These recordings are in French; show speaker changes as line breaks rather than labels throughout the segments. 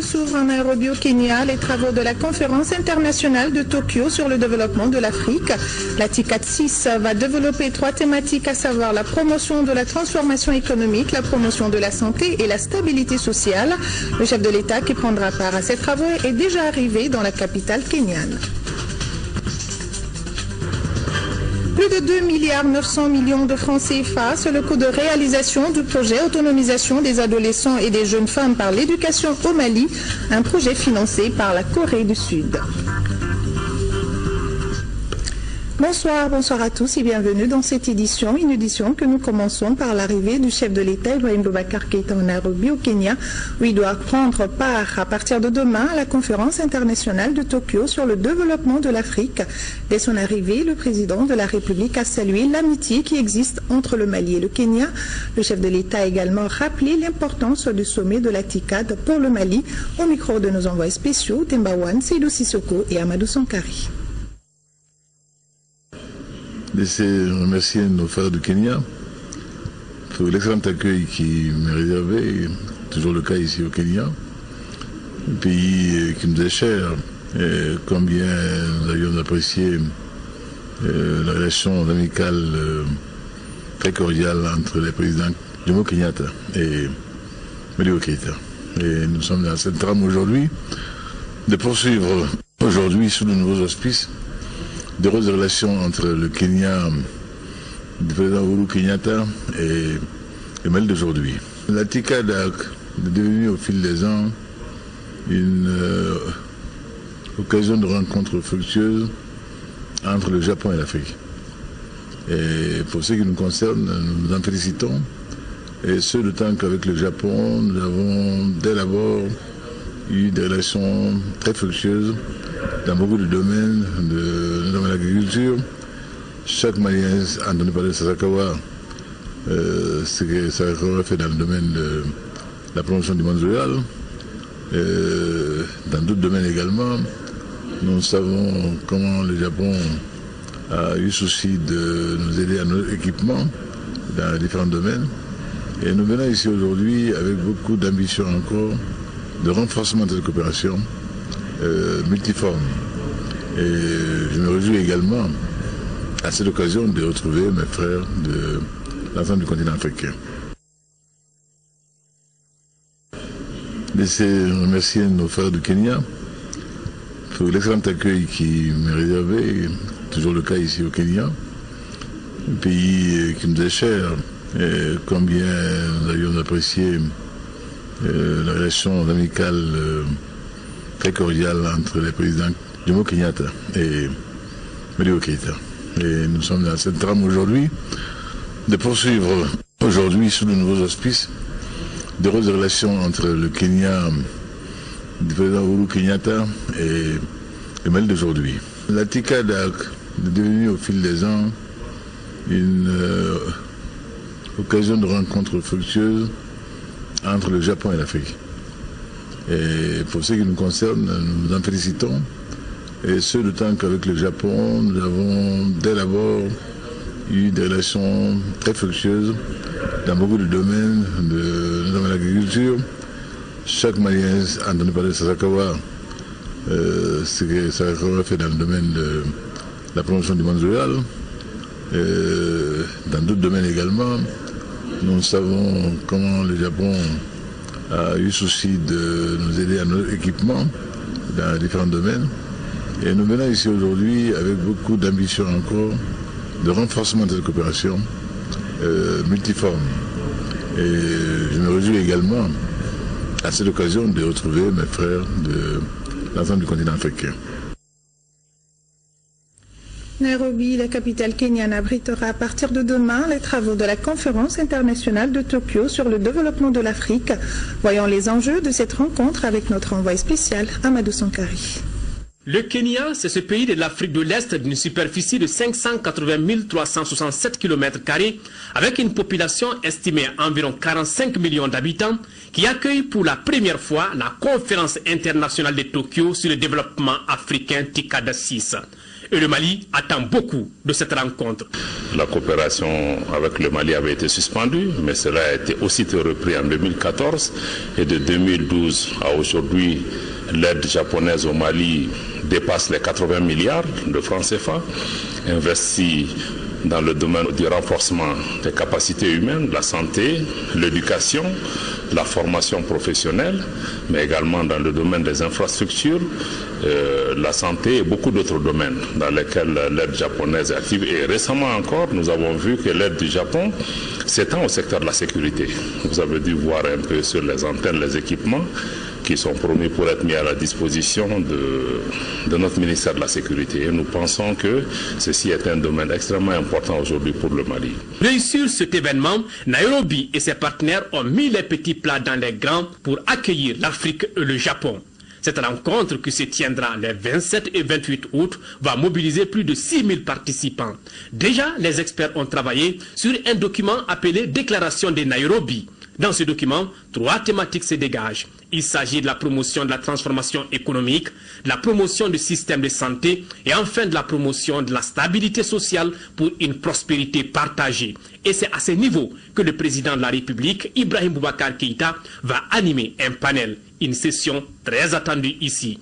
s'ouvrent en Nairobi au Kenya les travaux de la conférence internationale de Tokyo sur le développement de l'Afrique. La TICAD 6 va développer 3 thématiques, à savoir la promotion de la transformation économique, la promotion de la santé et la stabilité sociale. Le chef de l'État qui prendra part à ces travaux est déjà arrivé dans la capitale kenyane. Plus de 2,9 milliards de francs CFA, c'est le coût de réalisation du projet Autonomisation des adolescents et des jeunes femmes par l'éducation au Mali, un projet financé par la Corée du Sud. Bonsoir à tous et bienvenue dans cette édition, une édition que nous commençons par l'arrivée du chef de l'État, Ibrahim Boubacar Keïta, en Nairobi au Kenya, où il doit prendre part à partir de demain à la conférence internationale de Tokyo sur le développement de l'Afrique. Dès son arrivée, le président de la République a salué l'amitié qui existe entre le Mali et le Kenya. Le chef de l'État a également rappelé l'importance du sommet de la TICAD pour le Mali, au micro de nos envoyés spéciaux, Tembawan, Seydou Sissoko et Amadou Sankari.
Laissez remercier nos frères du Kenya pour l'excellent accueil qui m'est réservé, toujours le cas ici au Kenya, un pays qui nous est cher, et combien nous avions apprécié la relation amicale très cordiale entre les présidents Jomo Kenyatta et Modibo Keïta. Et nous sommes dans cette trame aujourd'hui de poursuivre aujourd'hui sous de nouveaux auspices d'heureuses relations entre le Kenya du président Uhuru Kenyatta et le Mali d'aujourd'hui. La TICAD est devenue au fil des ans une occasion de rencontre fructueuse entre le Japon et l'Afrique. Et pour ce qui nous concerne, nous nous en félicitons. Et ce, d'autant qu'avec le Japon, nous avons dès d'abord eu des relations très fructueuses dans beaucoup de domaines, notamment l'agriculture. Chaque Malien a entendu parler de Sasakawa, ce que Sasakawa fait dans le domaine de la promotion du monde rural. Dans d'autres domaines également, nous savons comment le Japon a eu souci de nous aider à nos équipements dans différents domaines. Et nous venons ici aujourd'hui avec beaucoup d'ambition encore de renforcement de la coopération multiforme. Et je me réjouis également à cette occasion de retrouver mes frères de l'ensemble du continent africain. Laissez remercier nos frères du Kenya pour l'excellent accueil qui m'est réservé, toujours le cas ici au Kenya, un pays qui nous est cher, et combien nous avions apprécié la relation amicale très cordiale entre les présidents Jomo Kenyatta et Modibo Keïta. Et nous sommes dans cette trame aujourd'hui de poursuivre aujourd'hui sous de nouveaux auspices d'heureuses relations entre le Kenya du président Uhuru Kenyatta et le Mali d'aujourd'hui. La TICAD est devenue au fil des ans une occasion de rencontre fructueuse entre le Japon et l'Afrique. Et pour ce qui nous concerne, nous nous en félicitons. Et ce, d'autant qu'avec le Japon, nous avons dès d'abord eu des relations très fructueuses dans beaucoup de domaines, notamment l'agriculture. Chaque Malien a entendu parler de Sasakawa, ce que Sasakawa fait dans le domaine de la promotion du monde rural. Dans d'autres domaines également, nous savons comment le Japon a eu souci de nous aider à nos équipements dans différents domaines. Et nous venons ici aujourd'hui avec beaucoup d'ambition encore de renforcement de la coopération multiforme. Et je me réjouis également à cette occasion de retrouver mes frères de l'ensemble du continent africain.
Nairobi, la capitale kenyane, abritera à partir de demain les travaux de la conférence internationale de Tokyo sur le développement de l'Afrique. Voyons les enjeux de cette rencontre avec notre envoyé spécial, Amadou Sankari.
Le Kenya, c'est ce pays de l'Afrique de l'Est d'une superficie de 580 367 km², avec une population estimée à environ 45 millions d'habitants, qui accueille pour la première fois la conférence internationale de Tokyo sur le développement africain TICAD 6. Et le Mali attend beaucoup de cette rencontre.
La coopération avec le Mali avait été suspendue, mais cela a été aussitôt repris en 2014. Et de 2012 à aujourd'hui, l'aide japonaise au Mali dépasse les 80 milliards de francs CFA, investis dans le domaine du renforcement des capacités humaines, la santé, l'éducation, la formation professionnelle, mais également dans le domaine des infrastructures, la santé et beaucoup d'autres domaines dans lesquels l'aide japonaise est active. Et récemment encore, nous avons vu que l'aide du Japon s'étend au secteur de la sécurité. Vous avez dû voir un peu sur les antennes les équipements qui sont promis pour être mis à la disposition de notre ministère de la Sécurité. Et nous pensons que ceci est un domaine extrêmement important aujourd'hui pour le Mali.
Réussir cet événement, Nairobi et ses partenaires ont mis les petits plats dans les grands pour accueillir l'Afrique et le Japon. Cette rencontre qui se tiendra les 27 et 28 août va mobiliser plus de 6000 participants. Déjà, les experts ont travaillé sur un document appelé Déclaration de Nairobi. Dans ce document, 3 thématiques se dégagent. Il s'agit de la promotion de la transformation économique, de la promotion du système de santé et enfin de la promotion de la stabilité sociale pour une prospérité partagée. Et c'est à ce niveau que le président de la République, Ibrahim Boubacar Keïta, va animer un panel, une session très attendue ici.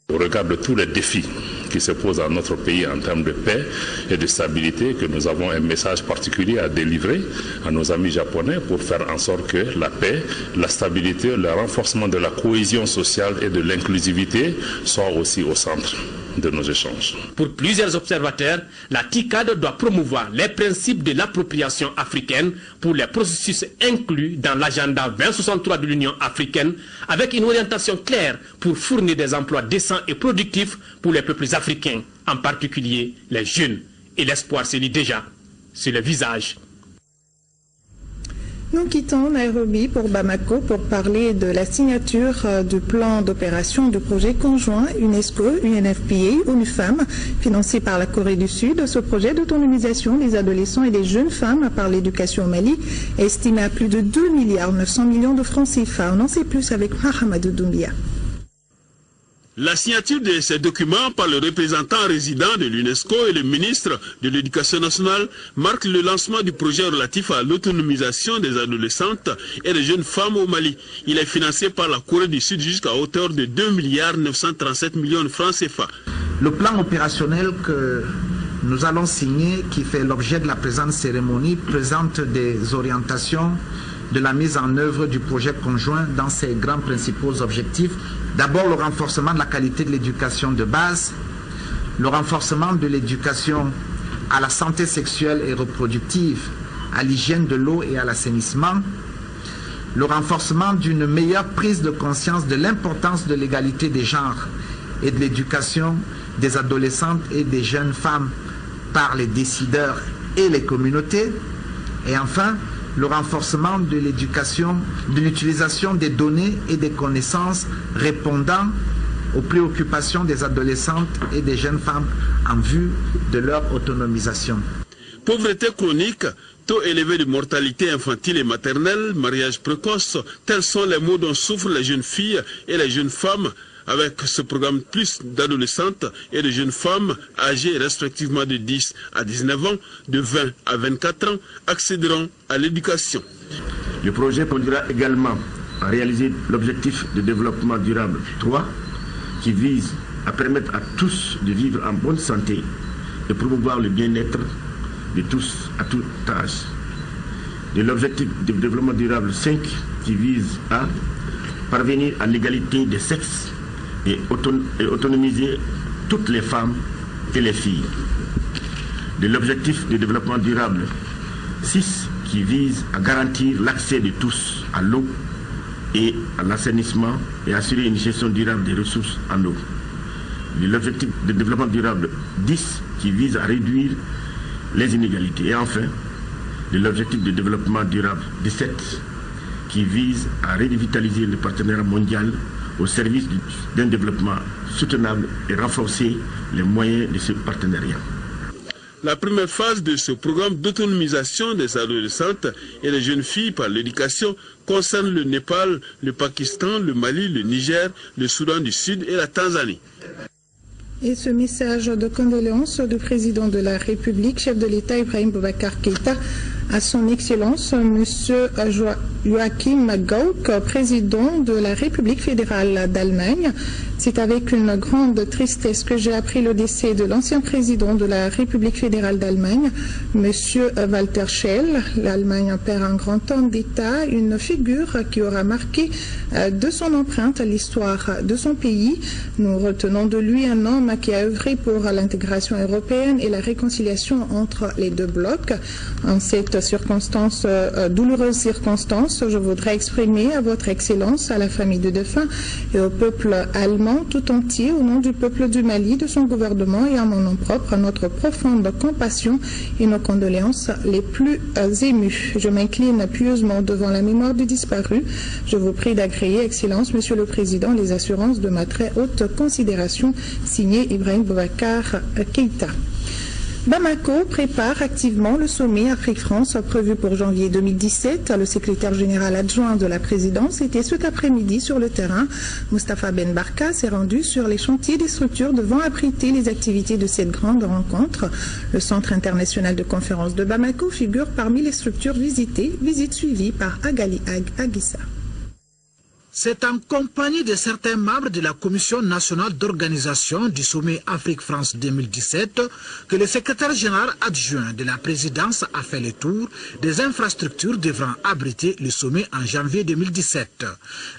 Au regard de tous les défis qui se posent à notre pays en termes de paix et de stabilité, que nous avons un message particulier à délivrer à nos amis japonais pour faire en sorte que la paix, la stabilité, le renforcement de la cohésion sociale et de l'inclusivité soient aussi au centre de nos échanges.
Pour plusieurs observateurs, la TICAD doit promouvoir les principes de l'appropriation africaine pour les processus inclus dans l'agenda 2063 de l'Union africaine, avec une orientation claire pour fournir des emplois décents et productifs pour les peuples africains, en particulier les jeunes. Et l'espoir se lit déjà sur le visage.
Nous quittons Nairobi pour Bamako pour parler de la signature du plan d'opération du projet conjoint UNESCO, UNFPA, ONU-Femmes, financé par la Corée du Sud. Ce projet d'autonomisation des adolescents et des jeunes femmes par l'éducation au Mali est estimé à plus de 2,9 milliards de francs CFA. On en sait plus avec Mahamadou Doumbia.
La signature de ces documents par le représentant résident de l'UNESCO et le ministre de l'Éducation nationale marque le lancement du projet relatif à l'autonomisation des adolescentes et des jeunes femmes au Mali. Il est financé par la Corée du Sud jusqu'à hauteur de 2,937 milliards de francs CFA.
Le plan opérationnel que nous allons signer, qui fait l'objet de la présente cérémonie, présente des orientations de la mise en œuvre du projet conjoint dans ses grands principaux objectifs. D'abord, le renforcement de la qualité de l'éducation de base, le renforcement de l'éducation à la santé sexuelle et reproductive, à l'hygiène de l'eau et à l'assainissement, le renforcement d'une meilleure prise de conscience de l'importance de l'égalité des genres et de l'éducation des adolescentes et des jeunes femmes par les décideurs et les communautés, et enfin, le renforcement de l'éducation, de l'utilisation des données et des connaissances répondant aux préoccupations des adolescentes et des jeunes femmes en vue de leur autonomisation.
Pauvreté chronique, taux élevé de mortalité infantile et maternelle, mariage précoce, tels sont les maux dont souffrent les jeunes filles et les jeunes femmes. Avec ce programme, plus d'adolescentes et de jeunes femmes âgées respectivement de 10 à 19 ans, de 20 à 24 ans, accéderont à l'éducation.
Le projet conduira également à réaliser l'objectif de développement durable 3, qui vise à permettre à tous de vivre en bonne santé et promouvoir le bien-être de tous à tout âge. De l'objectif de développement durable 5, qui vise à parvenir à l'égalité des sexes et autonomiser toutes les femmes et les filles. De l'objectif de développement durable 6, qui vise à garantir l'accès de tous à l'eau et à l'assainissement et assurer une gestion durable des ressources en eau. De l'objectif de développement durable 10, qui vise à réduire les inégalités. Et enfin, de l'objectif de développement durable 17, qui vise à revitaliser le partenariat mondial au service d'un développement soutenable et renforcer les moyens de ce partenariat.
La première phase de ce programme d'autonomisation des adolescentes et des jeunes filles par l'éducation concerne le Népal, le Pakistan, le Mali, le Niger, le Soudan du Sud et la Tanzanie.
Et ce message de condoléances du président de la République, chef de l'État Ibrahim Boubacar Keïta, à son Excellence, M. Joachim Gauck, président de la République fédérale d'Allemagne. C'est avec une grande tristesse que j'ai appris le décès de l'ancien président de la République fédérale d'Allemagne, M. Walter Scheel. L'Allemagne perd un grand homme d'État, une figure qui aura marqué de son empreinte l'histoire de son pays. Nous retenons de lui un homme qui a œuvré pour l'intégration européenne et la réconciliation entre les deux blocs. En cette circonstance, douloureuse circonstance, je voudrais exprimer à votre Excellence, à la famille du défunt et au peuple allemand tout entier, au nom du peuple du Mali, de son gouvernement et en mon nom propre, notre profonde compassion et nos condoléances les plus émues. Je m'incline pieusement devant la mémoire du disparu. Je vous prie d'agréer, Excellence, Monsieur le Président, les assurances de ma très haute considération, signé Ibrahim Boubacar Keïta. Bamako prépare activement le sommet Afrique-France prévu pour janvier 2017. Le secrétaire général adjoint de la présidence était cet après-midi sur le terrain. Moustapha Ben Barka s'est rendu sur les chantiers des structures devant abriter les activités de cette grande rencontre. Le Centre international de conférences de Bamako figure parmi les structures visitées, visite suivie par Agali Aguissa.
C'est en compagnie de certains membres de la Commission nationale d'organisation du sommet Afrique-France 2017 que le secrétaire général adjoint de la présidence a fait le tour des infrastructures devant abriter le sommet en janvier 2017.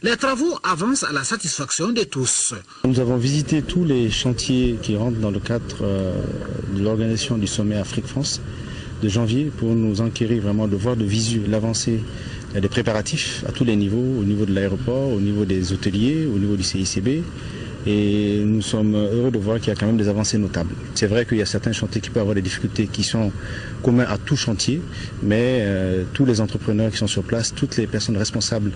Les travaux avancent à la satisfaction de tous.
Nous avons visité tous les chantiers qui rentrent dans le cadre de l'organisation du sommet Afrique-France de janvier pour nous enquérir vraiment de voir de visu l'avancée des préparatifs à tous les niveaux, au niveau de l'aéroport, au niveau des hôteliers, au niveau du CICB. Et nous sommes heureux de voir qu'il y a quand même des avancées notables. C'est vrai qu'il y a certains chantiers qui peuvent avoir des difficultés qui sont communs à tout chantier, mais tous les entrepreneurs qui sont sur place, toutes les personnes responsables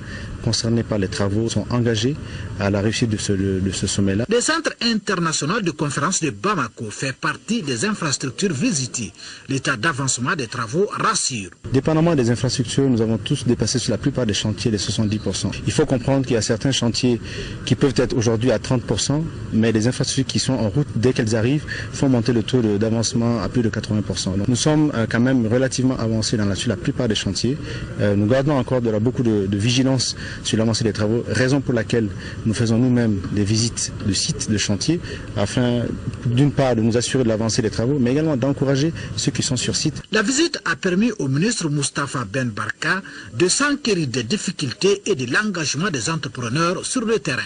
concernées par les travaux sont engagées à la réussite de ce sommet-là.
Le Centre international de conférence de Bamako fait partie des infrastructures visitées. L'état d'avancement des travaux rassure.
Dépendamment des infrastructures, nous avons tous dépassé sur la plupart des chantiers les 70%. Il faut comprendre qu'il y a certains chantiers qui peuvent être aujourd'hui à 30%, mais les infrastructures qui sont en route, dès qu'elles arrivent, font monter le taux d'avancement à plus de 80%. Donc, nous sommes quand même relativement avancés sur la plupart des chantiers. Nous gardons encore beaucoup de vigilance sur l'avancée des travaux, raison pour laquelle nous faisons nous-mêmes des visites de sites de chantier, afin d'une part de nous assurer de l'avancée des travaux, mais également d'encourager ceux qui sont sur site.
La visite a permis au ministre Moustapha Ben Barka de s'enquérir des difficultés et de l'engagement des entrepreneurs sur le terrain.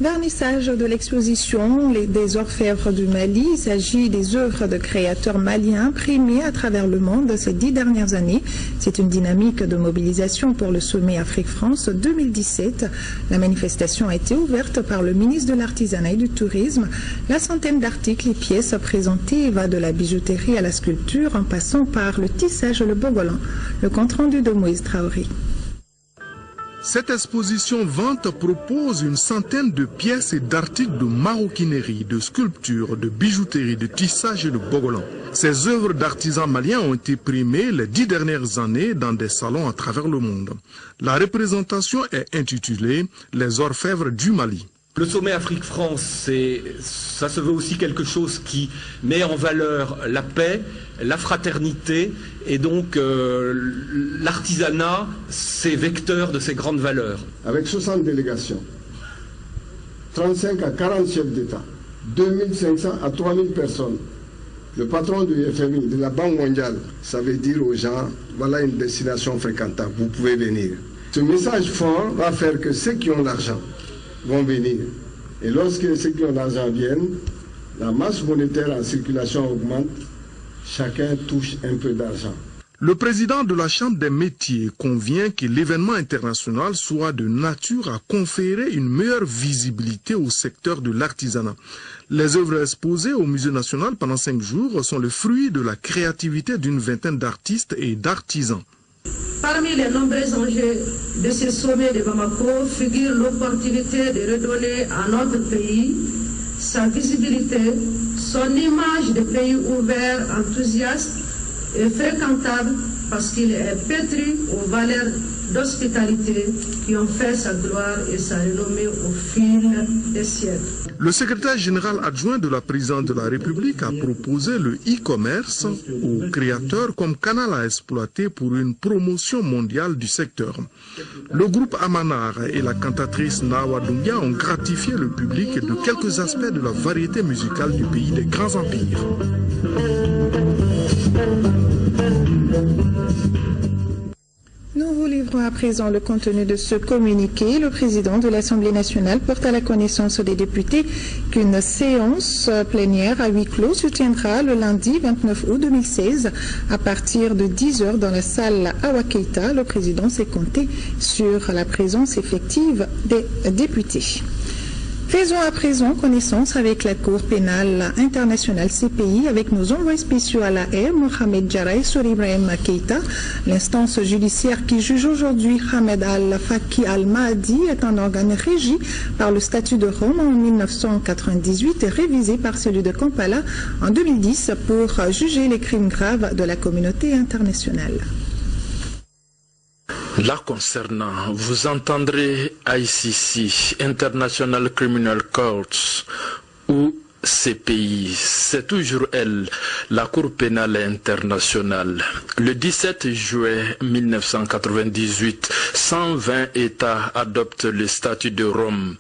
Vernissage de l'exposition des orfèvres du Mali. Il s'agit des œuvres de créateurs maliens primées à travers le monde ces 10 dernières années. C'est une dynamique de mobilisation pour le sommet Afrique-France 2017. La manifestation a été ouverte par le ministre de l'Artisanat et du Tourisme. La centaine d'articles et pièces présentées va de la bijouterie à la sculpture en passant par le tissage et le bogolan. Le compte-rendu de Moïse Traoré.
Cette exposition vente propose une centaine de pièces et d'articles de maroquinerie, de sculpture, de bijouterie, de tissage et de bogolan. Ces œuvres d'artisans maliens ont été primées les 10 dernières années dans des salons à travers le monde. La représentation est intitulée « Les orfèvres du Mali ».
Le sommet Afrique-France, ça se veut aussi quelque chose qui met en valeur la paix, la fraternité, et donc l'artisanat, c'est vecteur de ces grandes valeurs.
Avec 60 délégations, 35 à 40 chefs d'État, 2500 à 3000 personnes, le patron du FMI, de la Banque mondiale, ça veut dire aux gens, voilà une destination fréquentable, vous pouvez venir. Ce message fort va faire que ceux qui ont l'argent vont venir. Et lorsque ceux qui ont l'argent viennent, la masse monétaire en circulation augmente, chacun touche un peu d'argent.
Le président de la Chambre des métiers convient que l'événement international soit de nature à conférer une meilleure visibilité au secteur de l'artisanat. Les œuvres exposées au Musée national pendant 5 jours sont le fruit de la créativité d'une vingtaine d'artistes et d'artisans.
Parmi les nombreux enjeux de ce sommet de Bamako figure l'opportunité de redonner à notre pays sa visibilité, son image de pays ouvert, enthousiaste et fréquentable parce qu'il est pétri aux valeurs d'hospitalité qui ont fait sa gloire et sa renommée au fil des siècles.
Le secrétaire général adjoint de la présidente de la République a proposé le e-commerce aux créateurs comme canal à exploiter pour une promotion mondiale du secteur. Le groupe Amanar et la cantatrice Nawa Doumbia ont gratifié le public de quelques aspects de la variété musicale du pays des grands empires.
Nous vous livrons à présent le contenu de ce communiqué. Le président de l'Assemblée nationale porte à la connaissance des députés qu'une séance plénière à huis clos se tiendra le lundi 29 août 2016 à partir de 10h dans la salle Awa Keïta. Le président s'est compté sur la présence effective des députés. Faisons à présent connaissance avec la Cour pénale internationale CPI avec nos envoyés spéciaux à la haie, Mohamed Jarrah et Souri Ibrahim Keïta. L'instance judiciaire qui juge aujourd'hui Ahmed Al-Faki Al-Mahdi est un organe régi par le statut de Rome en 1998 et révisé par celui de Kampala en 2010 pour juger les crimes graves de la communauté internationale.
Là concernant, vous entendrez ICC, International Criminal Courts, ou CPI, c'est toujours elle, la Cour pénale internationale. Le 17 juin 1998, 120 États adoptent le statut de Rome.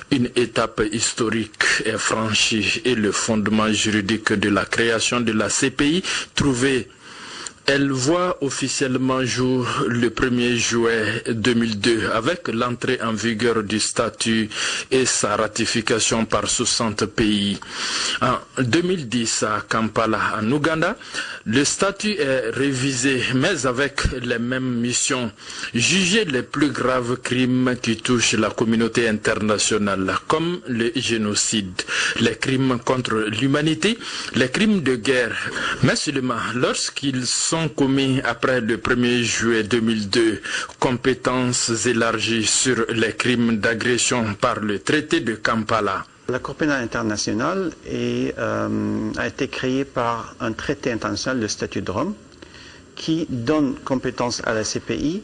Une étape historique est franchie et le fondement juridique de la création de la CPI trouvé. Elle voit officiellement jour le 1er juillet 2002 avec l'entrée en vigueur du statut et sa ratification par 60 pays. En 2010 à Kampala, en Ouganda, le statut est révisé mais avec les mêmes missions. Juger les plus graves crimes qui touchent la communauté internationale comme le génocide, les crimes contre l'humanité, les crimes de guerre, mais seulement lorsqu'ils sont commis après le 1er juillet 2002, compétences élargies sur les crimes d'agression par le traité de Kampala.
La Cour pénale internationale a été créée par un traité international, le statut de Rome, qui donne compétence à la CPI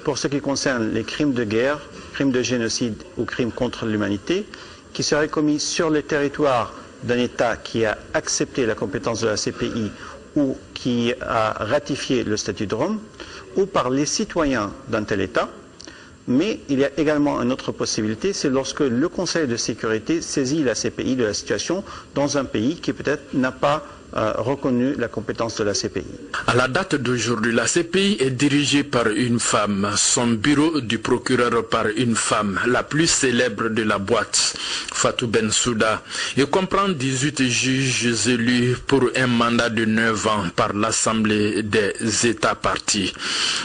pour ce qui concerne les crimes de guerre, crimes de génocide ou crimes contre l'humanité, qui seraient commis sur le territoire d'un État qui a accepté la compétence de la CPI ou qui a ratifié le statut de Rome, ou par les citoyens d'un tel État. Mais il y a également une autre possibilité, c'est lorsque le Conseil de sécurité saisit la CPI de la situation dans un pays qui peut-être n'a pas reconnu la compétence de la CPI.
À la date d'aujourd'hui, la CPI est dirigée par une femme, son bureau du procureur par une femme, la plus célèbre de la boîte, Fatou Bensouda, et comprend 18 juges élus pour un mandat de 9 ans par l'Assemblée des États partis.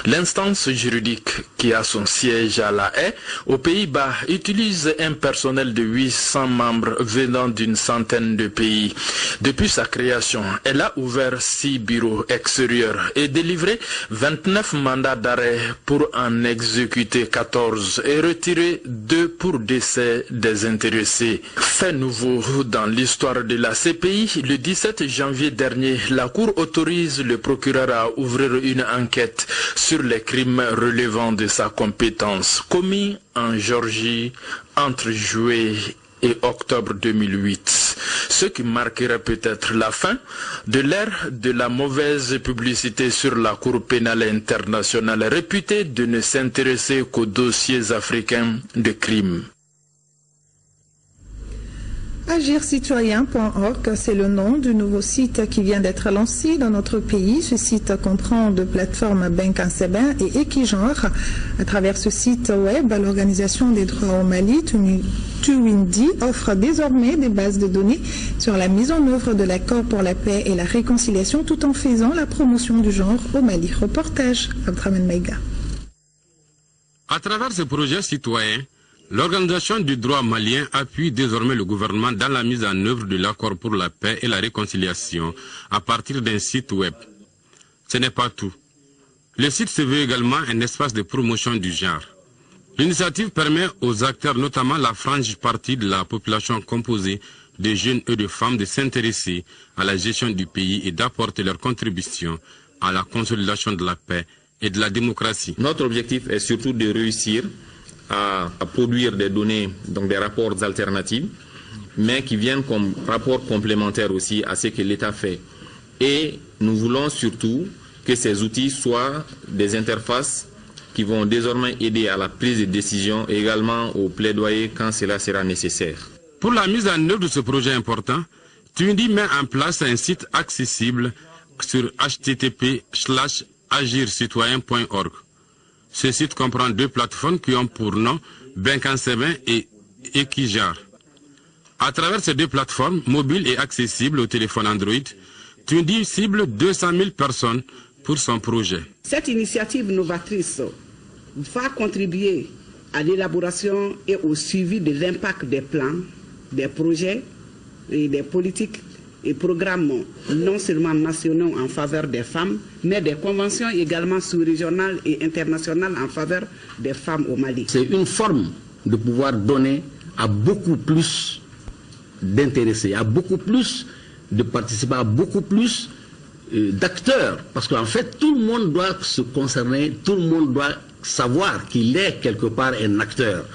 L'instance juridique qui a son siège à La Haye, aux Pays-Bas, utilise un personnel de 800 membres venant d'une centaine de pays. Depuis sa création, elle a ouvert 6 bureaux extérieurs et délivré 29 mandats d'arrêt pour en exécuter 14 et retirer 2 pour décès des intéressés. Fait nouveau dans l'histoire de la CPI, le 17 janvier dernier, la Cour autorise le procureur à ouvrir une enquête sur les crimes relevant de sa compétence commis en Géorgie entre juillet et octobre 2008, ce qui marquera peut-être la fin de l'ère de la mauvaise publicité sur la Cour pénale internationale réputée de ne s'intéresser qu'aux dossiers africains de crimes.
Agircitoyen.org, c'est le nom du nouveau site qui vient d'être lancé dans notre pays. Ce site comprend deux plateformes Benkanseben et Ekigenre. À travers ce site web, l'Organisation des droits au Mali, Tuwindi, offre désormais des bases de données sur la mise en œuvre de l'accord pour la paix et la réconciliation tout en faisant la promotion du genre au Mali. Reportage Abdraman Maïga.
À travers ce projet citoyen, l'Organisation du droit malien appuie désormais le gouvernement dans la mise en œuvre de l'accord pour la paix et la réconciliation à partir d'un site web. Ce n'est pas tout. Le site se veut également un espace de promotion du genre. L'initiative permet aux acteurs, notamment la frange partie de la population composée de jeunes et de femmes, de s'intéresser à la gestion du pays et d'apporter leur contribution à la consolidation de la paix et de la démocratie.
Notre objectif est surtout de réussir à produire des données, donc des rapports alternatifs, mais qui viennent comme rapport complémentaire aussi à ce que l'État fait. Et nous voulons surtout que ces outils soient des interfaces qui vont désormais aider à la prise de décision et également au plaidoyer quand cela sera nécessaire.
Pour la mise en œuvre de ce projet important, Tunisie met en place un site accessible sur http://agircitoyen.org. Ce site comprend 2 plateformes qui ont pour nom Benkanseben et Ekijar. À travers ces 2 plateformes, mobiles et accessibles au téléphone Android, Tunisie cible 200 000 personnes pour son projet.
Cette initiative novatrice va contribuer à l'élaboration et au suivi de l'impact des plans, des projets et des politiques et programmes non seulement nationaux en faveur des femmes, mais des conventions également sous-régionales et internationales en faveur des femmes au Mali.
C'est une forme de pouvoir donner à beaucoup plus d'intéressés, à beaucoup plus de participants, à beaucoup plus d'acteurs. Parce qu'en fait, tout le monde doit se concerner, tout le monde doit savoir qu'il est quelque part un acteur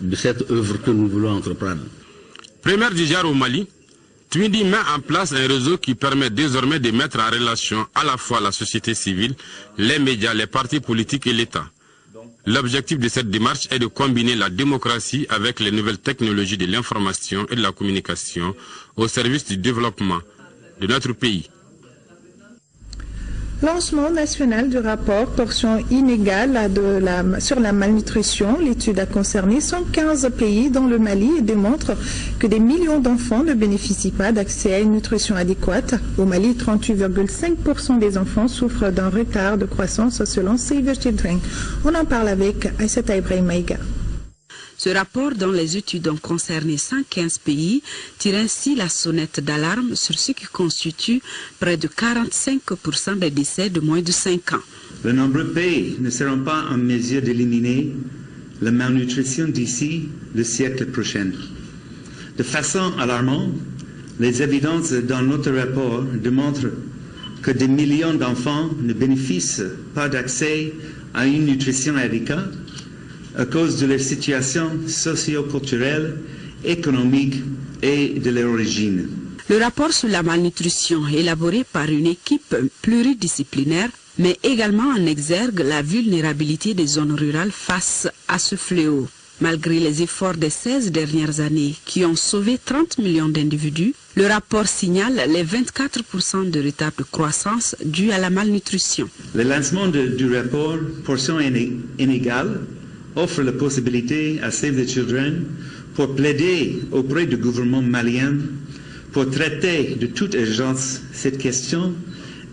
de cette œuvre que nous voulons entreprendre.
Première du genre au Mali, Tunisie met en place un réseau qui permet désormais de mettre en relation à la fois la société civile, les médias, les partis politiques et l'État. L'objectif de cette démarche est de combiner la démocratie avec les nouvelles technologies de l'information et de la communication au service du développement de notre pays.
Lancement national du rapport portion inégale sur la malnutrition. L'étude a concerné 115 pays dans le Mali et démontre que des millions d'enfants ne bénéficient pas d'accès à une nutrition adéquate. Au Mali, 38,5% des enfants souffrent d'un retard de croissance selon Save the Children. On en parle avec Aïssata Ibrahim Maïga.
Ce rapport, dont les études ont concerné 115 pays, tire ainsi la sonnette d'alarme sur ce qui constitue près de 45% des décès de moins de 5 ans.
De nombreux pays ne seront pas en mesure d'éliminer la malnutrition d'ici le siècle prochain. De façon alarmante, les évidences dans notre rapport démontrent que des millions d'enfants ne bénéficient pas d'accès à une nutrition adéquate à cause de leur situation socio-culturelle, économique et de leur origine.
Le rapport sur la malnutrition, élaboré par une équipe pluridisciplinaire, met également en exergue la vulnérabilité des zones rurales face à ce fléau. Malgré les efforts des 16 dernières années qui ont sauvé 30 millions d'individus, le rapport signale les 24% de retard de croissance dû à la malnutrition.
Le lancement du rapport Portion inégale offre la possibilité à Save the Children pour plaider auprès du gouvernement malien pour traiter de toute urgence cette question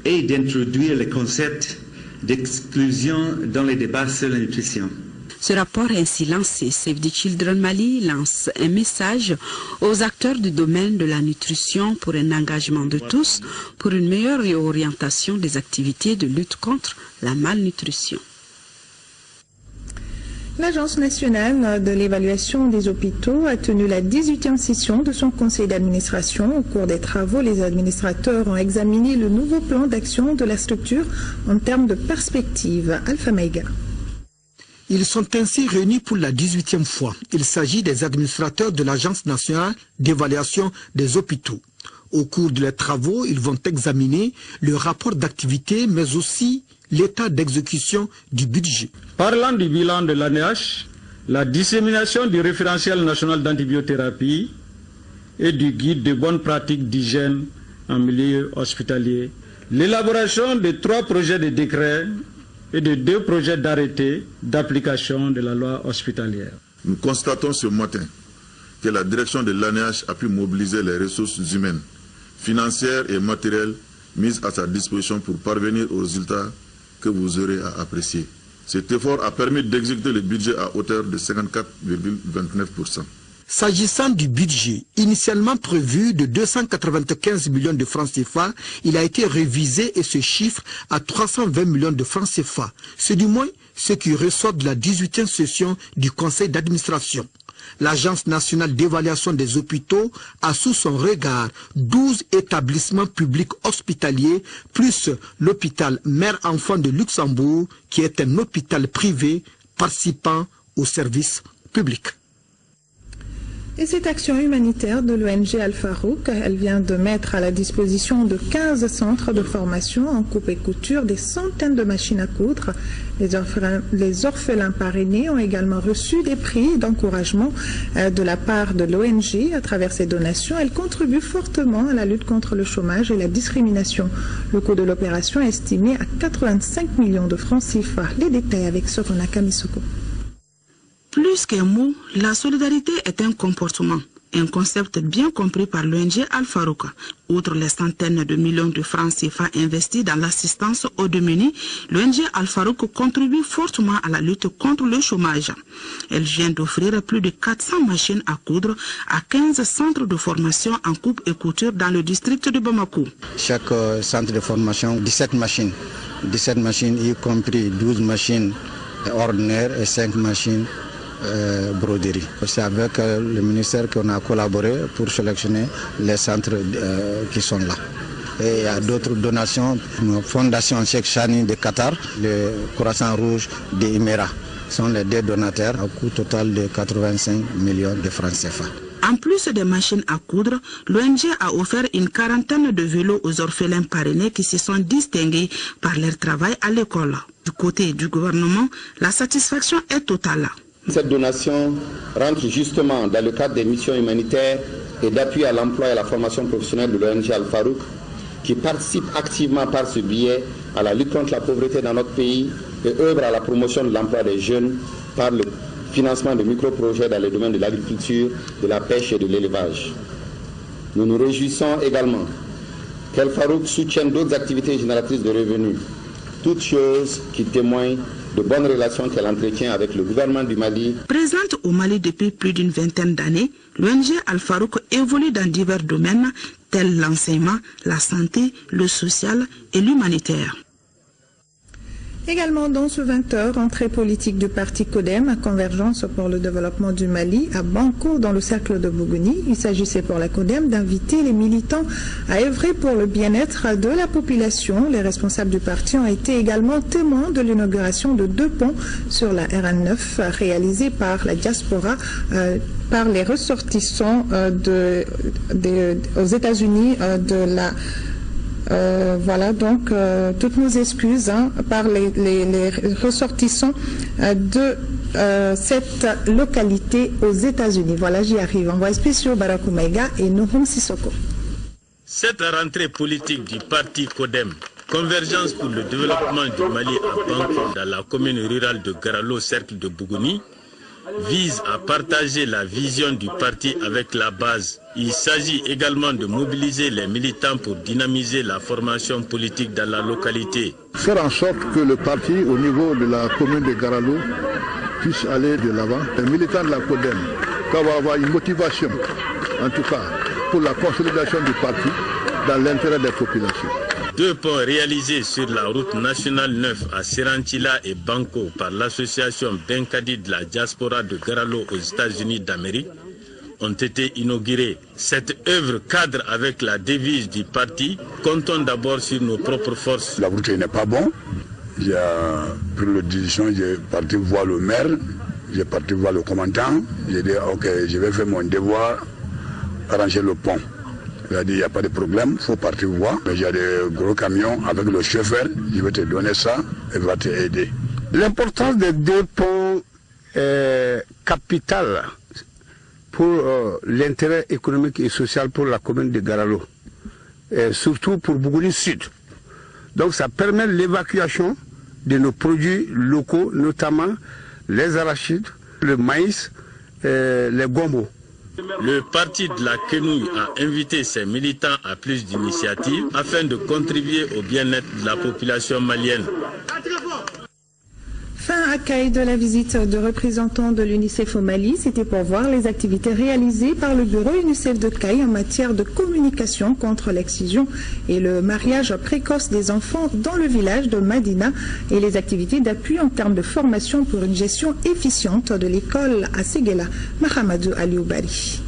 et d'introduire le concept d'exclusion dans les débats sur la nutrition.
Ce rapport ainsi lancé, Save the Children Mali lance un message aux acteurs du domaine de la nutrition pour un engagement de tous pour une meilleure réorientation des activités de lutte contre la malnutrition.
L'Agence nationale de l'évaluation des hôpitaux a tenu la 18e session de son conseil d'administration. Au cours des travaux, les administrateurs ont examiné le nouveau plan d'action de la structure en termes de perspective. Alpha Maïga.
Ils sont ainsi réunis pour la 18e fois. Il s'agit des administrateurs de l'Agence nationale d'évaluation des hôpitaux. Au cours de leurs travaux, ils vont examiner le rapport d'activité, mais aussi l'état d'exécution du budget.
Parlant du bilan de l'ANH, la dissémination du référentiel national d'antibiothérapie et du guide de bonnes pratiques d'hygiène en milieu hospitalier, l'élaboration de 3 projets de décret et de 2 projets d'arrêté d'application de la loi hospitalière.
Nous constatons ce matin que la direction de l'ANH a pu mobiliser les ressources humaines, financières et matérielles mises à sa disposition pour parvenir aux résultats que vous aurez à apprécier. Cet effort a permis d'exécuter le budget à hauteur de 54,29%.
S'agissant du budget, initialement prévu de 295 millions de francs CFA, il a été révisé et se chiffre à 320 millions de francs CFA. C'est du moins ce qui ressort de la 18e session du conseil d'administration. L'Agence nationale d'évaluation des hôpitaux a sous son regard 12 établissements publics hospitaliers, plus l'hôpital Mère-Enfant de Luxembourg, qui est un hôpital privé participant au service public.
Et cette action humanitaire de l'ONG Al-Farouk, elle vient de mettre à la disposition de 15 centres de formation en coupe et couture des centaines de machines à coudre. Les orphelins parrainés ont également reçu des prix d'encouragement de la part de l'ONG. À travers ces donations, elle contribue fortement à la lutte contre le chômage et la discrimination. Le coût de l'opération est estimé à 85 millions de francs CFA. Les détails avec Sorona Kamisoko.
Plus qu'un mot, la solidarité est un comportement, un concept bien compris par l'ONG Al-Farouk. Outre les centaines de millions de francs CFA investis dans l'assistance aux démunis, l'ONG Al-Farouk contribue fortement à la lutte contre le chômage. Elle vient d'offrir plus de 400 machines à coudre à 15 centres de formation en coupe et couture dans le district de Bamako.
Chaque centre de formation, 17 machines, y compris 12 machines ordinaires et 5 machines broderie. C'est avec le ministère qu'on a collaboré pour sélectionner les centres qui sont là. Et il y a d'autres donations, la Fondation Cheikh Chani de Qatar, le Croissant Rouge de Imera sont les deux donateurs, à coût total de 85 millions de francs CFA.
En plus des machines à coudre, l'ONG a offert une quarantaine de vélos aux orphelins parrainés qui se sont distingués par leur travail à l'école. Du côté du gouvernement, la satisfaction est totale.
Cette donation rentre justement dans le cadre des missions humanitaires et d'appui à l'emploi et à la formation professionnelle de l'ONG Al-Farouk, qui participe activement par ce biais à la lutte contre la pauvreté dans notre pays et œuvre à la promotion de l'emploi des jeunes par le financement de micro-projets dans les domaines de l'agriculture, de la pêche et de l'élevage. Nous nous réjouissons également qu'Al-Farouk soutienne d'autres activités génératrices de revenus, toutes choses qui témoignent de bonnes relations qu'elle entretient avec le gouvernement du Mali.
Présente au Mali depuis plus d'une vingtaine d'années, l'ONG Al-Farouk évolue dans divers domaines tels l'enseignement, la santé, le social et l'humanitaire.
Également dans ce 20h, entrée politique du parti CODEM, Convergence pour le développement du Mali, à Banco, dans le cercle de Bougouni. Il s'agissait pour la CODEM d'inviter les militants à œuvrer pour le bien-être de la population. Les responsables du parti ont été également témoins de l'inauguration de 2 ponts sur la RN9 réalisés par la diaspora, par les ressortissants aux États-Unis de la... voilà donc toutes nos excuses par les ressortissants de cette localité aux États-Unis. Voilà, j'y arrive. Envoyé spécial Barakou Maïga et Nouhoum Sissoko.
Cette rentrée politique du parti CODEM, Convergence pour le développement du Mali à Banco, dans la commune rurale de Garalo, cercle de Bougouni, vise à partager la vision du parti avec la base. Il s'agit également de mobiliser les militants pour dynamiser la formation politique dans la localité.
Faire en sorte que le parti au niveau de la commune de Garalo puisse aller de l'avant. Les militants de la CODEM doivent avoir une motivation, en tout cas, pour la consolidation du parti dans l'intérêt des populations.
2 ponts réalisés sur la route nationale 9 à Serantila et Banco par l'association Benkadi de la diaspora de Garalo aux États-Unis d'Amérique ont été inaugurés. Cette œuvre cadre avec la devise du parti « Comptons d'abord sur nos propres forces ».
La route n'est pas bonne. J'ai pris la décision, j'ai parti voir le maire, j'ai parti voir le commandant. J'ai dit ok, je vais faire mon devoir, arranger le pont. Il a dit, il n'y a pas de problème, il faut partir voir. Mais il y a des gros camions avec le chauffeur, je vais te donner ça et va t'aider.
L'importance des 2 ponts est capitale pour l'intérêt économique et social pour la commune de Garalo, et surtout pour Bougouni Sud. Donc ça permet l'évacuation de nos produits locaux, notamment les arachides, le maïs, les gombos.
Le parti de la Quenouille a invité ses militants à plus d'initiatives afin de contribuer au bien-être de la population malienne.
Fin accueil de la visite de représentants de l'UNICEF au Mali, c'était pour voir les activités réalisées par le bureau UNICEF de Caille en matière de communication contre l'excision et le mariage précoce des enfants dans le village de Madina et les activités d'appui en termes de formation pour une gestion efficiente de l'école à Séguéla. Mahamadou Alioubari.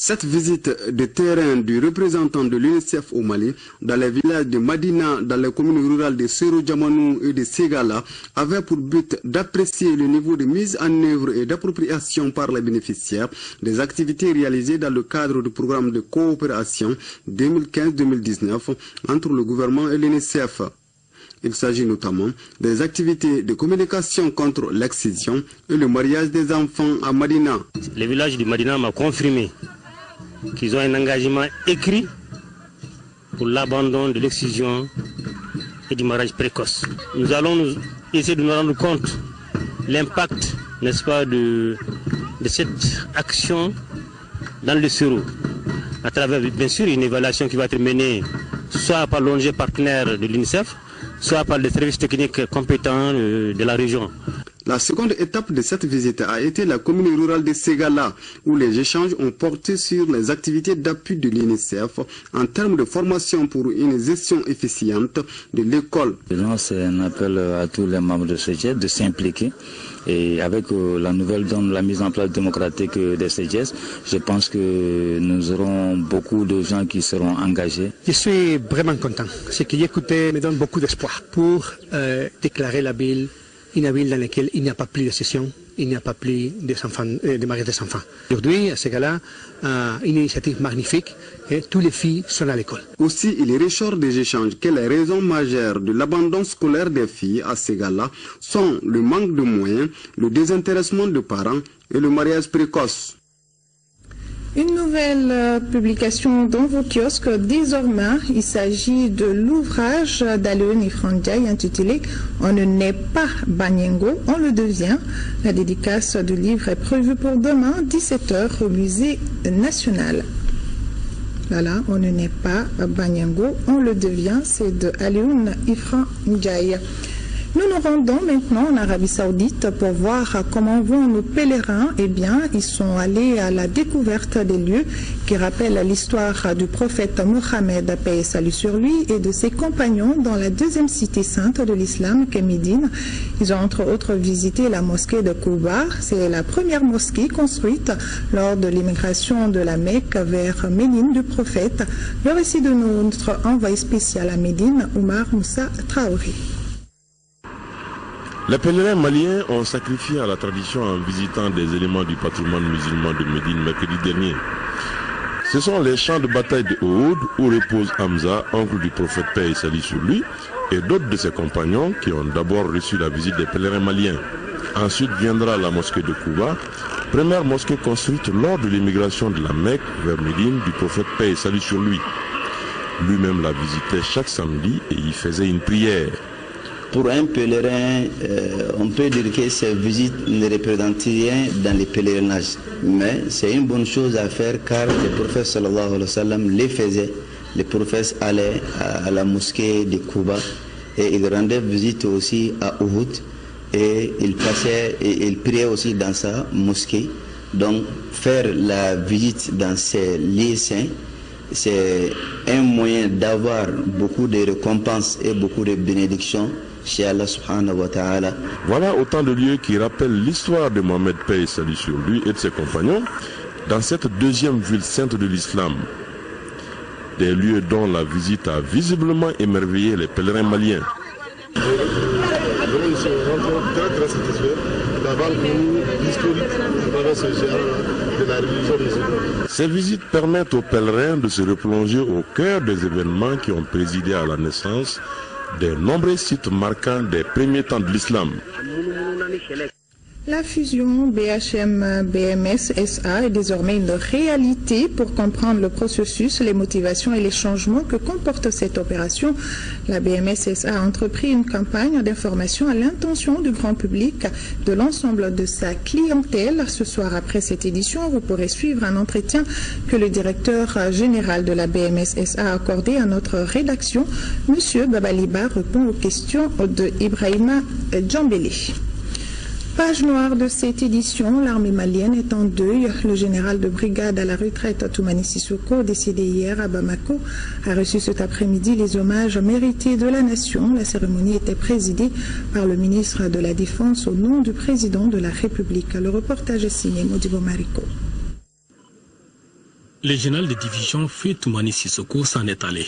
Cette visite de terrain du représentant de l'UNICEF au Mali, dans les villages de Madina, dans les communes rurales de Sero Djamanou et de Ségala, avait pour but d'apprécier le niveau de mise en œuvre et d'appropriation par les bénéficiaires des activités réalisées dans le cadre du programme de coopération 2015-2019 entre le gouvernement et l'UNICEF. Il s'agit notamment des activités de communication contre l'excision et le mariage des enfants à Madina.
Le village de Madina m'a confirmé qu'ils ont un engagement écrit pour l'abandon de l'excision et du mariage précoce. Nous allons essayer de nous rendre compte de l'impact, n'est-ce pas, de cette action dans le Sero, à travers bien sûr une évaluation qui va être menée soit par l'ONG partenaire de l'UNICEF, soit par les services techniques compétents de la région.
La seconde étape de cette visite a été la commune rurale de Ségala, où les échanges ont porté sur les activités d'appui de l'UNICEF en termes de formation pour une gestion efficiente de l'école.
C'est un appel à tous les membres de CEGES de s'impliquer. Et avec la nouvelle donne, la mise en place démocratique des CEGES, je pense que nous aurons beaucoup de gens qui seront engagés.
Je suis vraiment content. Ce que j'ai écouté me donne beaucoup d'espoir pour déclarer la ville une ville dans laquelle il n'y a pas plus de session, il n'y a pas plus de mariage des enfants. Aujourd'hui, à ce cas-là, une initiative magnifique et toutes les filles sont à l'école.
Aussi, il ressort des échanges que les raisons majeures de l'abandon scolaire des filles à Ségala sont le manque de moyens, le désintéressement des parents et le mariage précoce.
Une nouvelle publication dans vos kiosques désormais. Il s'agit de l'ouvrage d'Alioune Ifrandiaï intitulé « On ne naît pas Banyengo, on le devient ». La dédicace du livre est prévue pour demain, 17h, au musée national. Voilà, on ne naît pas Banyengo, on le devient. C'est de Alioune Ifrandiaï. Nous nous rendons maintenant en Arabie Saoudite pour voir comment vont nos pèlerins. Eh bien, ils sont allés à la découverte des lieux qui rappellent l'histoire du prophète Mohammed, paix et salut sur lui, et de ses compagnons dans la deuxième cité sainte de l'islam, qu'est Médine. Ils ont entre autres visité la mosquée de Kouba. C'est la première mosquée construite lors de l'immigration de la Mecque vers Médine du prophète. Le récit de notre envoyé spécial à Médine, Oumar Moussa Traoré.
Les pèlerins maliens ont sacrifié à la tradition en visitant des éléments du patrimoine musulman de Médine mercredi dernier. Ce sont les champs de bataille de Ouhoud où repose Hamza, oncle du prophète paix et salut sur lui, et d'autres de ses compagnons qui ont d'abord reçu la visite des pèlerins maliens. Ensuite viendra la mosquée de Kouba, première mosquée construite lors de l'immigration de la Mecque vers Médine du prophète paix et salut sur lui. Lui-même la visitait chaque samedi et y faisait une prière.
Pour un pèlerin, on peut dire que ces visites ne représentent rien dans les pèlerinages. Mais c'est une bonne chose à faire car le prophète sallallahu alayhi wa sallam les faisait. Le prophète allait à la mosquée de Kouba et il rendait visite aussi à Ouhoud et il passait et il priait aussi dans sa mosquée. Donc faire la visite dans ces lieux saints, c'est un moyen d'avoir beaucoup de récompenses et beaucoup de bénédictions chez Allah subhanahu wa ta'ala.
Voilà autant de lieux qui rappellent l'histoire de Mohammed paix et salut sur lui et de ses compagnons dans cette deuxième ville sainte de l'islam. Des lieux dont la visite a visiblement émerveillé les pèlerins maliens.
Nous sommes très satisfaits d'avoir connu l'historique de la religion musulmane.
Ces visites permettent aux pèlerins de se replonger au cœur des événements qui ont présidé à la naissance des nombreux sites marquants des premiers temps de l'islam.
La fusion BHM-BMS SA est désormais une réalité. Pour comprendre le processus, les motivations et les changements que comporte cette opération, la BMS SA a entrepris une campagne d'information à l'intention du grand public, de l'ensemble de sa clientèle. Ce soir, après cette édition, vous pourrez suivre un entretien que le directeur général de la BMS SA a accordé à notre rédaction. Monsieur Babaliba répond aux questions de Ibrahima Djambélé. Page noire de cette édition, l'armée malienne est en deuil. Le général de brigade à la retraite Toumani Sissoko, décédé hier à Bamako, a reçu cet après-midi les hommages mérités de la nation. La cérémonie était présidée par le ministre de la Défense au nom du président de la République. Le reportage est signé Modibo Mariko.
Le général de division Feu Toumani Sissoko s'en est allé.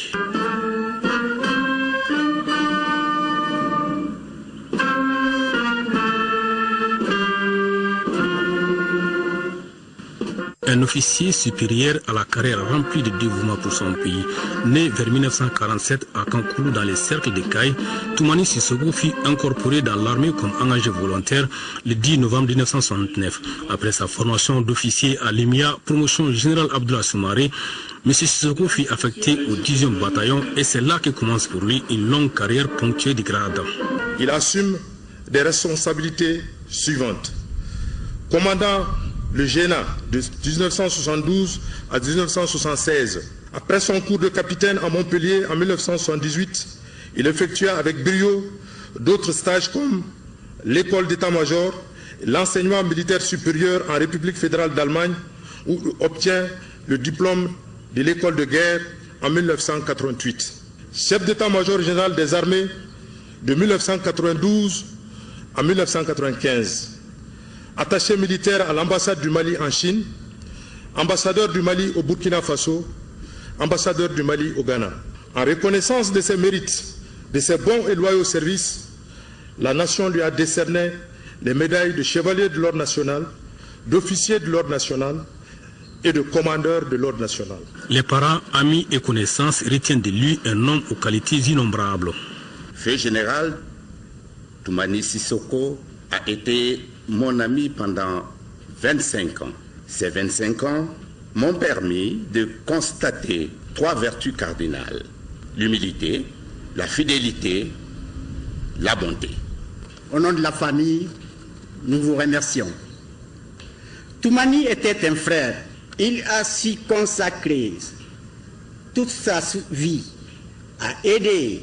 Un officier supérieur à la carrière remplie de dévouement pour son pays. Né vers 1947 à Kankoulou dans les cercles de Caille, Toumani Sissoko fut incorporé dans l'armée comme engagé volontaire le 10 novembre 1969. Après sa formation d'officier à l'EMIA, promotion générale Abdoulaye Soumaré, M. Sissoko fut affecté au 10e bataillon et c'est là que commence pour lui une longue carrière ponctuée de grades.
Il assume des responsabilités suivantes. Commandant le GENA de 1972 à 1976. Après son cours de capitaine à Montpellier en 1978, il effectua avec brio d'autres stages comme l'école d'état-major, l'enseignement militaire supérieur en République fédérale d'Allemagne, où il obtient le diplôme de l'école de guerre en 1988. Chef d'état-major général des armées de 1992 à 1995. Attaché militaire à l'ambassade du Mali en Chine, ambassadeur du Mali au Burkina Faso, ambassadeur du Mali au Ghana. En reconnaissance de ses mérites, de ses bons et loyaux services, la nation lui a décerné les médailles de chevalier de l'ordre national, d'officier de l'ordre national et de commandeur de l'ordre national.
Les parents, amis et connaissances retiennent de lui un homme aux qualités innombrables.
Fait général, Toumani Sissoko a été mon ami pendant 25 ans. Ces 25 ans m'ont permis de constater 3 vertus cardinales: l'humilité, la fidélité, la bonté.
Au nom de la famille, nous vous remercions. Toumani était un frère. Il a su consacrer toute sa vie à aider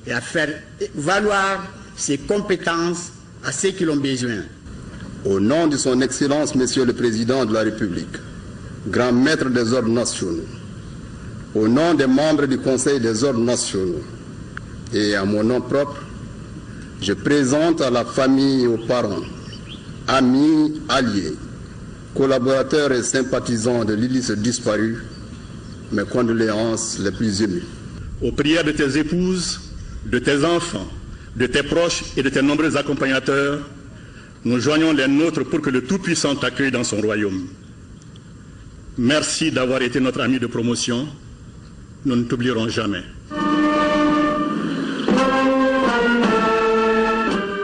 et à faire valoir ses compétences à ceux qui l'ont besoin.
Au nom de son Excellence, Monsieur le Président de la République, grand maître des ordres nationaux, au nom des membres du Conseil des ordres nationaux et à mon nom propre, je présente à la famille et aux parents, amis, alliés, collaborateurs et sympathisants de l'Ulysse disparu, mes condoléances les plus émues.
Aux prières de tes épouses, de tes enfants, de tes proches et de tes nombreux accompagnateurs, nous joignons les nôtres pour que le Tout-Puissant t'accueille dans son royaume. Merci d'avoir été notre ami de promotion. Nous ne t'oublierons jamais.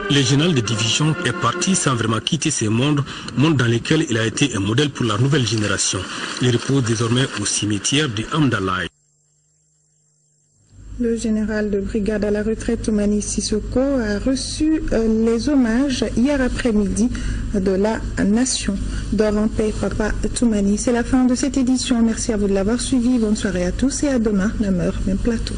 Le général de division est parti sans vraiment quitter ce monde dans lequel il a été un modèle pour la nouvelle génération. Il repose désormais au cimetière de Amdalaï.
Le général de brigade à la retraite Toumani Sissoko a reçu les hommages hier après-midi de la nation. Dors en paix, papa Toumani. C'est la fin de cette édition. Merci à vous de l'avoir suivi. Bonne soirée à tous et à demain, même heure, même plateau.